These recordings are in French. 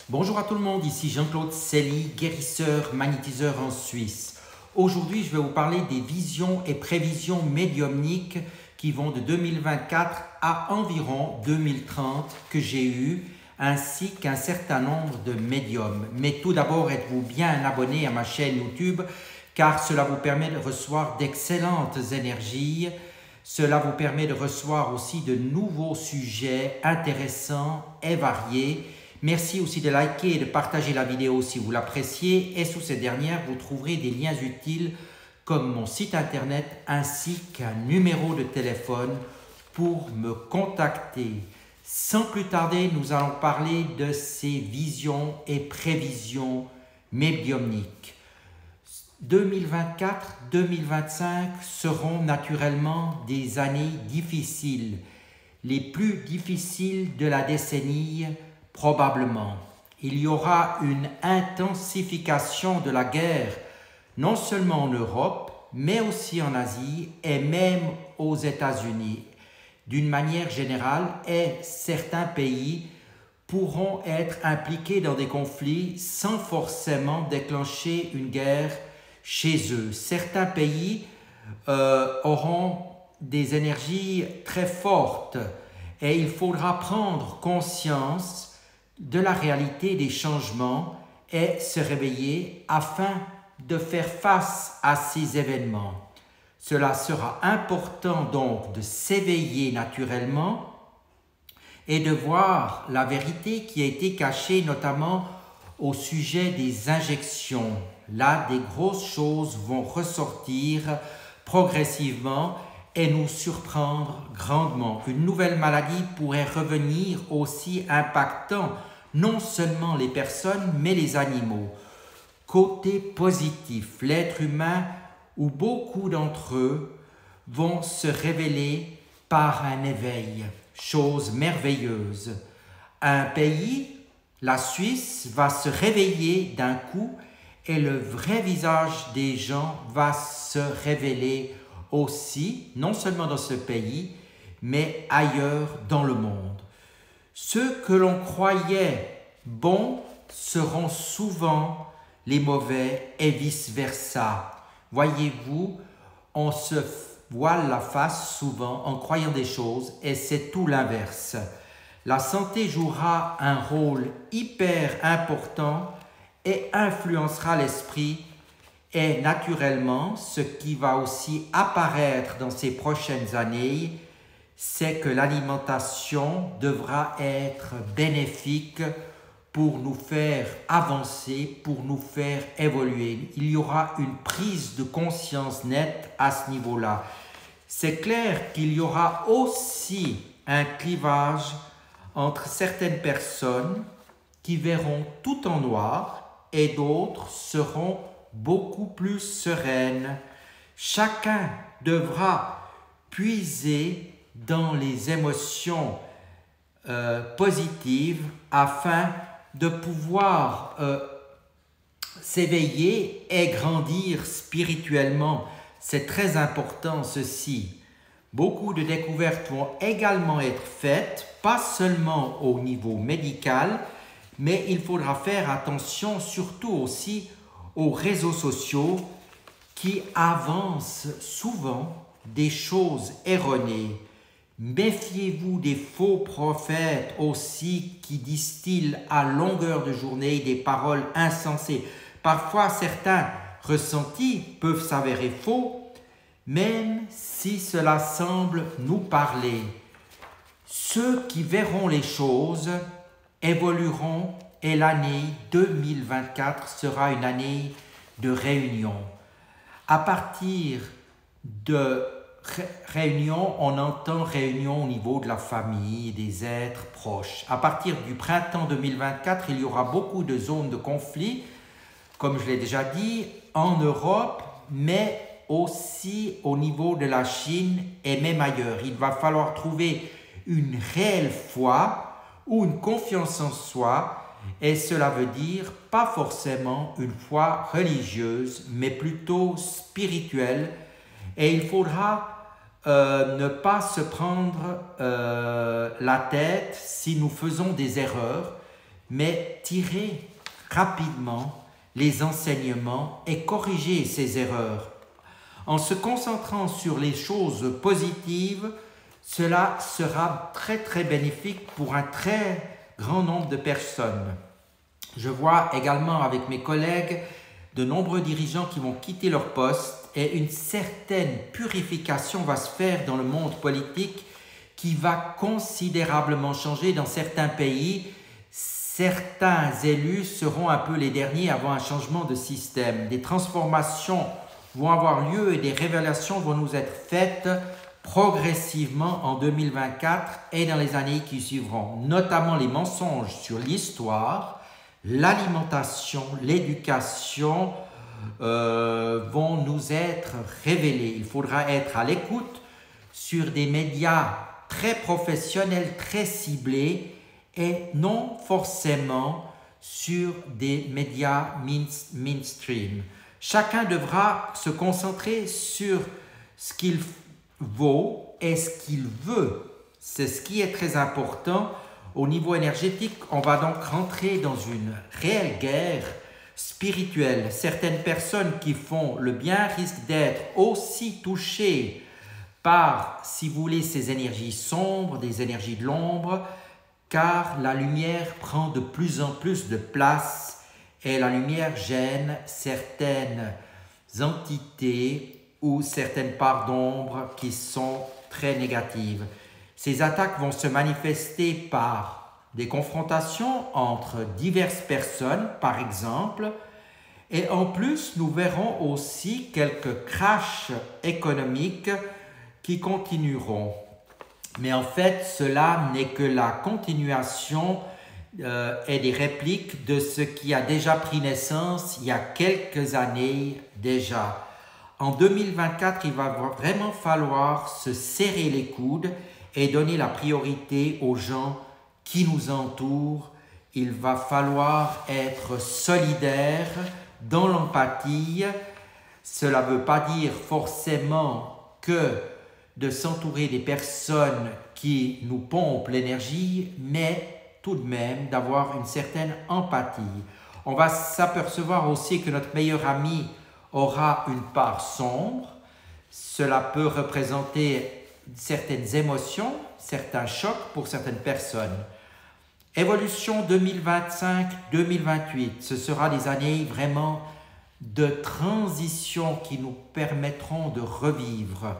Bonjour à tout le monde, ici Jean-Claude Selly, guérisseur, magnétiseur en Suisse. Aujourd'hui, je vais vous parler des visions et prévisions médiumniques qui vont de 2024 à environ 2030 que j'ai eues, ainsi qu'un certain nombre de médiums. Mais tout d'abord, êtes-vous bien abonné à ma chaîne YouTube, car cela vous permet de recevoir d'excellentes énergies. Cela vous permet de recevoir aussi de nouveaux sujets intéressants et variés. Merci aussi de liker et de partager la vidéo si vous l'appréciez, et sous cette dernière, vous trouverez des liens utiles comme mon site internet ainsi qu'un numéro de téléphone pour me contacter. Sans plus tarder, nous allons parler de ces visions et prévisions médiumniques. 2024-2025 seront naturellement des années difficiles, les plus difficiles de la décennie. Probablement, il y aura une intensification de la guerre, non seulement en Europe, mais aussi en Asie et même aux États-Unis. D'une manière générale, et certains pays pourront être impliqués dans des conflits sans forcément déclencher une guerre chez eux. Certains pays auront des énergies très fortes et il faudra prendre conscience de la réalité des changements et se réveiller afin de faire face à ces événements. Cela sera important donc de s'éveiller naturellement et de voir la vérité qui a été cachée notamment au sujet des injections. Là, des grosses choses vont ressortir progressivement et nous surprendre grandement. Une nouvelle maladie pourrait revenir aussi impactant non seulement les personnes, mais les animaux. Côté positif, l'être humain ou beaucoup d'entre eux vont se révéler par un éveil, chose merveilleuse. Un pays, la Suisse, va se réveiller d'un coup et le vrai visage des gens va se révéler aussi, non seulement dans ce pays, mais ailleurs dans le monde. Ceux que l'on croyait bons seront souvent les mauvais et vice-versa. Voyez-vous, on se voile la face souvent en croyant des choses et c'est tout l'inverse. La santé jouera un rôle hyper important et influencera l'esprit. Et naturellement, ce qui va aussi apparaître dans ces prochaines années, c'est que l'alimentation devra être bénéfique pour nous faire avancer, pour nous faire évoluer. Il y aura une prise de conscience nette à ce niveau-là. C'est clair qu'il y aura aussi un clivage entre certaines personnes qui verront tout en noir et d'autres seront beaucoup plus sereine. Chacun devra puiser dans les émotions positives afin de pouvoir s'éveiller et grandir spirituellement. C'est très important ceci. Beaucoup de découvertes vont également être faites, pas seulement au niveau médical, mais il faudra faire attention surtout aussi aux réseaux sociaux qui avancent souvent des choses erronées. Méfiez-vous des faux prophètes aussi qui distillent à longueur de journée des paroles insensées. Parfois, certains ressentis peuvent s'avérer faux, même si cela semble nous parler. Ceux qui verront les choses évolueront et l'année 2024 sera une année de réunion. À partir de réunion, on entend réunion au niveau de la famille, des êtres proches. À partir du printemps 2024, il y aura beaucoup de zones de conflit, comme je l'ai déjà dit, en Europe, mais aussi au niveau de la Chine et même ailleurs. Il va falloir trouver une réelle foi ou une confiance en soi, et cela veut dire pas forcément une foi religieuse, mais plutôt spirituelle. Et il faudra ne pas se prendre la tête si nous faisons des erreurs, mais tirer rapidement les enseignements et corriger ces erreurs. En se concentrant sur les choses positives, cela sera très très bénéfique pour un très grand nombre de personnes. Je vois également avec mes collègues de nombreux dirigeants qui vont quitter leur poste et une certaine purification va se faire dans le monde politique qui va considérablement changer dans certains pays. Certains élus seront un peu les derniers avant un changement de système. Des transformations vont avoir lieu et des révélations vont nous être faites progressivement en 2024 et dans les années qui suivront, notamment les mensonges sur l'histoire, l'alimentation, l'éducation vont nous être révélés. Il faudra être à l'écoute sur des médias très professionnels, très ciblés et non forcément sur des médias mainstream. Chacun devra se concentrer sur ce qu'il vaut et ce qu'il veut. C'est ce qui est très important au niveau énergétique. On va donc rentrer dans une réelle guerre spirituelle. Certaines personnes qui font le bien risquent d'être aussi touchées par, si vous voulez, ces énergies sombres, des énergies de l'ombre, car la lumière prend de plus en plus de place et la lumière gêne certaines entités ou certaines parts d'ombre qui sont très négatives. Ces attaques vont se manifester par des confrontations entre diverses personnes, par exemple, et en plus, nous verrons aussi quelques crashs économiques qui continueront. Mais en fait, cela n'est que la continuation et des répliques de ce qui a déjà pris naissance il y a quelques années déjà. En 2024, il va vraiment falloir se serrer les coudes et donner la priorité aux gens qui nous entourent. Il va falloir être solidaire dans l'empathie. Cela ne veut pas dire forcément que de s'entourer des personnes qui nous pompent l'énergie, mais tout de même d'avoir une certaine empathie. On va s'apercevoir aussi que notre meilleur ami aura une part sombre. Cela peut représenter certaines émotions, certains chocs pour certaines personnes. Évolution 2025-2028, ce sera des années vraiment de transition qui nous permettront de revivre.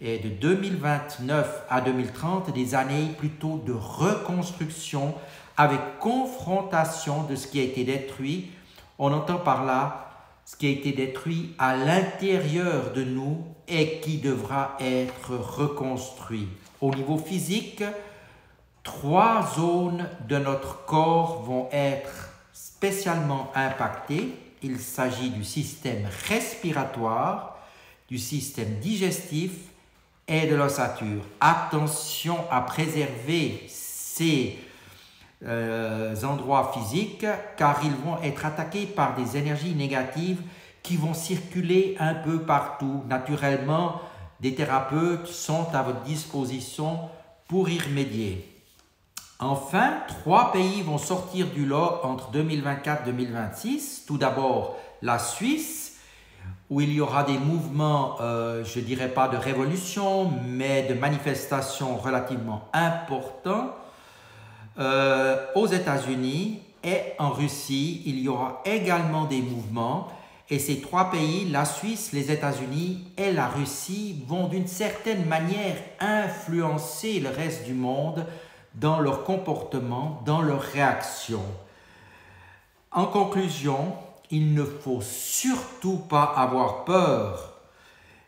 Et de 2029 à 2030, des années plutôt de reconstruction avec confrontation de ce qui a été détruit. On entend par là ce qui a été détruit à l'intérieur de nous et qui devra être reconstruit. Au niveau physique, 3 zones de notre corps vont être spécialement impactées. Il s'agit du système respiratoire, du système digestif et de l'ossature. Attention à préserver ces endroits physiques car ils vont être attaqués par des énergies négatives qui vont circuler un peu partout. Naturellement, des thérapeutes sont à votre disposition pour y remédier. Enfin, 3 pays vont sortir du lot entre 2024 et 2026. Tout d'abord, la Suisse, où il y aura des mouvements, je ne dirais pas de révolution, mais de manifestations relativement importants. Aux États-Unis et en Russie, il y aura également des mouvements. Et ces 3 pays, la Suisse, les États-Unis et la Russie, vont d'une certaine manière influencer le reste du monde dans leur comportement, dans leurs réactions. En conclusion, il ne faut surtout pas avoir peur,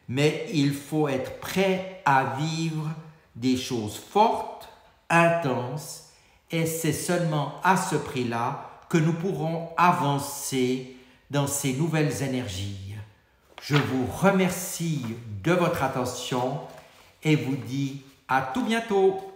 mais il faut être prêt à vivre des choses fortes, intenses, et c'est seulement à ce prix-là que nous pourrons avancer dans ces nouvelles énergies. Je vous remercie de votre attention et vous dis à tout bientôt.